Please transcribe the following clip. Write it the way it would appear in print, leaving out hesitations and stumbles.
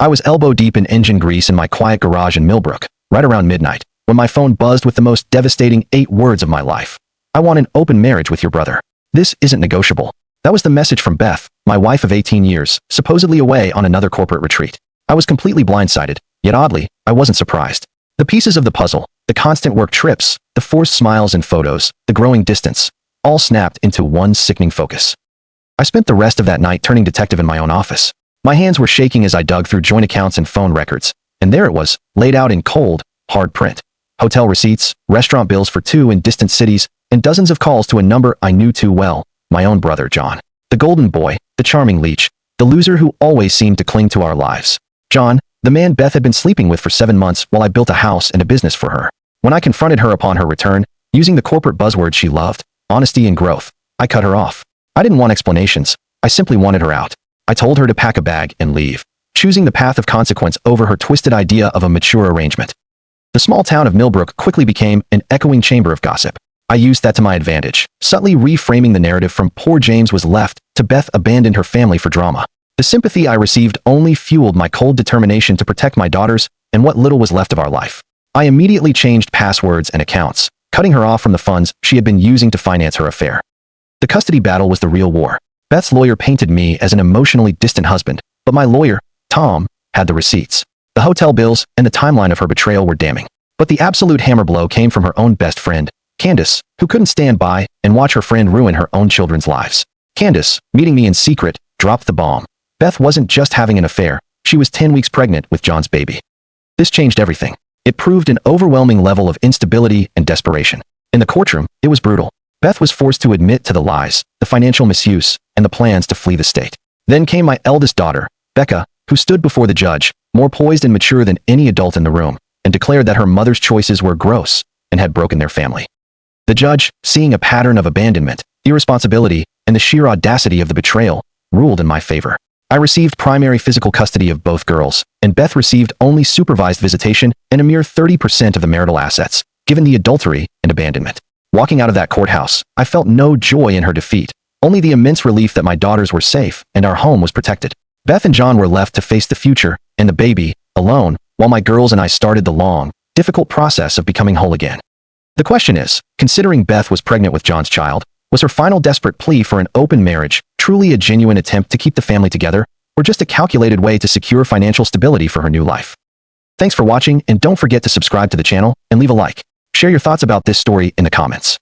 I was elbow deep in engine grease in my quiet garage in Millbrook, right around midnight, when my phone buzzed with the most devastating 8 words of my life. I want an open marriage with your brother. This isn't negotiable. That was the message from Beth, my wife of 18 years, supposedly away on another corporate retreat. I was completely blindsided, yet oddly, I wasn't surprised. The pieces of the puzzle, the constant work trips, the forced smiles and photos, the growing distance, all snapped into one sickening focus. I spent the rest of that night turning detective in my own office. My hands were shaking as I dug through joint accounts and phone records, and there it was, laid out in cold, hard print. Hotel receipts, restaurant bills for 2 in distant cities, and dozens of calls to a number I knew too well, my own brother John. The golden boy, the charming leech, the loser who always seemed to cling to our lives. John, the man Beth had been sleeping with for 7 months while I built a house and a business for her. When I confronted her upon her return, using the corporate buzzword she loved, honesty and growth, I cut her off. I didn't want explanations. I simply wanted her out. I told her to pack a bag and leave, choosing the path of consequence over her twisted idea of a mature arrangement. The small town of Millbrook quickly became an echoing chamber of gossip. I used that to my advantage, subtly reframing the narrative from poor James was left to Beth abandoned her family for drama. The sympathy I received only fueled my cold determination to protect my daughters and what little was left of our life. I immediately changed passwords and accounts, cutting her off from the funds she had been using to finance her affair. The custody battle was the real war. Beth's lawyer painted me as an emotionally distant husband, but my lawyer, Tom, had the receipts. The hotel bills and the timeline of her betrayal were damning. But the absolute hammer blow came from her own best friend, Candace, who couldn't stand by and watch her friend ruin her own children's lives. Candace, meeting me in secret, dropped the bomb. Beth wasn't just having an affair, she was 10 weeks pregnant with John's baby. This changed everything. It proved an overwhelming level of instability and desperation. In the courtroom, it was brutal. Beth was forced to admit to the lies, the financial misuse, and the plans to flee the state. Then came my eldest daughter, Becca, who stood before the judge, more poised and mature than any adult in the room, and declared that her mother's choices were gross and had broken their family. The judge, seeing a pattern of abandonment, irresponsibility, and the sheer audacity of the betrayal, ruled in my favor. I received primary physical custody of both girls, and Beth received only supervised visitation and a mere 30% of the marital assets, given the adultery and abandonment. Walking out of that courthouse, I felt no joy in her defeat, only the immense relief that my daughters were safe and our home was protected. Beth and John were left to face the future, and the baby, alone, while my girls and I started the long, difficult process of becoming whole again. The question is, considering Beth was pregnant with John's child, was her final desperate plea for an open marriage truly a genuine attempt to keep the family together, or just a calculated way to secure financial stability for her new life? Thanks for watching, and don't forget to subscribe to the channel and leave a like. Share your thoughts about this story in the comments.